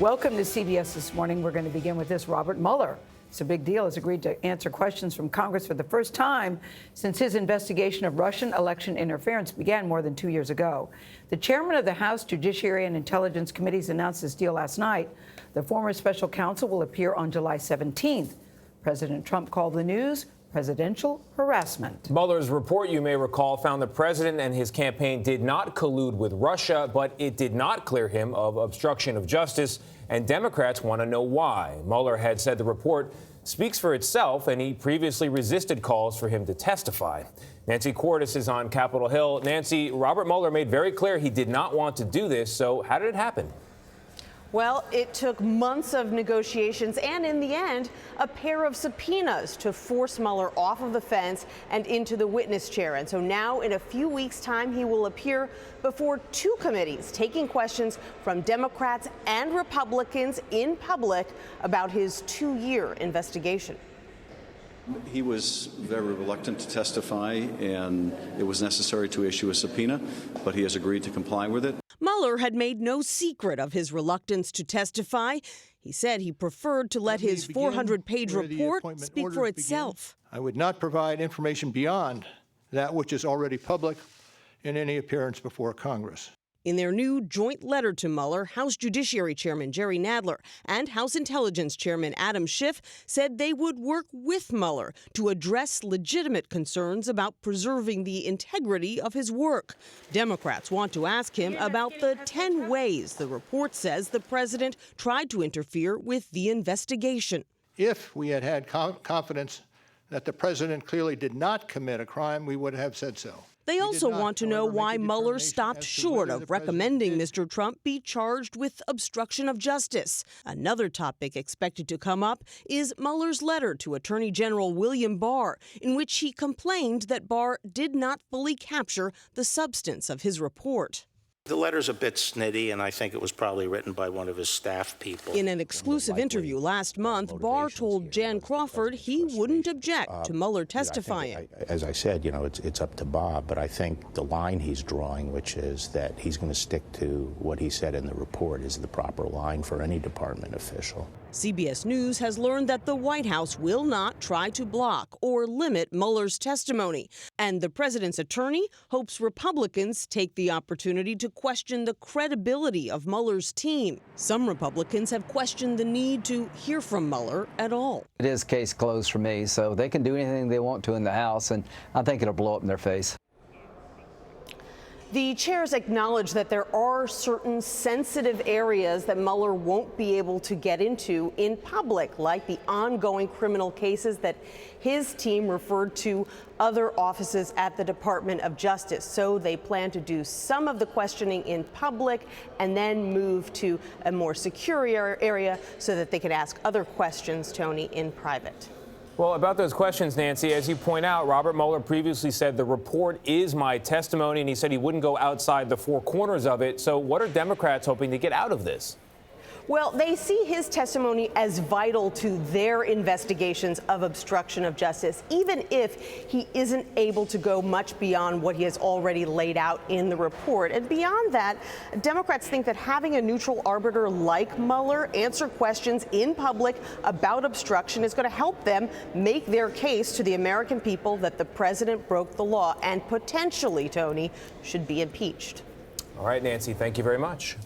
Welcome to CBS This Morning. We're going to begin with this. Robert Mueller, it's a big deal, has agreed to answer questions from Congress for the first time since his investigation of Russian election interference began more than 2 years ago. The chairman of the House Judiciary and Intelligence Committees announced this deal last night. The former special counsel will appear on July 17th. President Trump called the news presidential harassment. Mueller's report, you may recall, found the president and his campaign did not collude with Russia, but it did not clear him of obstruction of justice, and Democrats want to know why. Mueller had said the report speaks for itself, and he previously resisted calls for him to testify. Nancy Cordes is on Capitol Hill. Nancy, Robert Mueller made very clear he did not want to do this, so how did it happen? Well, it took months of negotiations and, in the end, a pair of subpoenas to force Mueller off of the fence and into the witness chair. And so now, in a few weeks' time, he will appear before two committees, taking questions from Democrats and Republicans in public about his 2-year investigation. He was very reluctant to testify, and it was necessary to issue a subpoena, but he has agreed to comply with it. Mueller had made no secret of his reluctance to testify. He said he preferred to let his 400-page report speak for itself. I would not provide information beyond that which is already public in any appearance before Congress. In their new joint letter to Mueller, House Judiciary Chairman Jerry Nadler and House Intelligence Chairman Adam Schiff said they would work with Mueller to address legitimate concerns about preserving the integrity of his work. Democrats want to ask him about the 10 ways the report says the president tried to interfere with the investigation. If we had had confidence that the president clearly did not commit a crime, we would have said so. They also want to know why Mueller stopped short of recommending Mr. Trump be charged with obstruction of justice. Another topic expected to come up is Mueller's letter to Attorney General William Barr, in which he complained that Barr did not fully capture the substance of his report. The letter's a bit snitty, and I think it was probably written by one of his staff people. In an exclusive interview last month, Barr told Jan Crawford he wouldn't object to Mueller testifying. As I said, it's up to Bob, but I think the line he's drawing, which is that he's going to stick to what he said in the report, is the proper line for any department official. CBS News has learned that the White House will not try to block or limit Mueller's testimony. And the president's attorney hopes Republicans take the opportunity to question the credibility of Mueller's team. Some Republicans have questioned the need to hear from Mueller at all. It is case closed for me, so they can do anything they want to in the House, and I think it'll blow up in their face. The chairs acknowledge that there are certain sensitive areas that Mueller won't be able to get into in public, like the ongoing criminal cases that his team referred to other offices at the Department of Justice. So they plan to do some of the questioning in public and then move to a more secure area so that they can ask other questions, Tony, in private. Well, about those questions, Nancy, as you point out, Robert Mueller previously said the report is my testimony, and he said he wouldn't go outside the four corners of it. So what are Democrats hoping to get out of this? Well, they see his testimony as vital to their investigations of obstruction of justice, even if he isn't able to go much beyond what he has already laid out in the report. And beyond that, Democrats think that having a neutral arbiter like Mueller answer questions in public about obstruction is going to help them make their case to the American people that the president broke the law and potentially, Tony, should be impeached. All right, Nancy, thank you very much.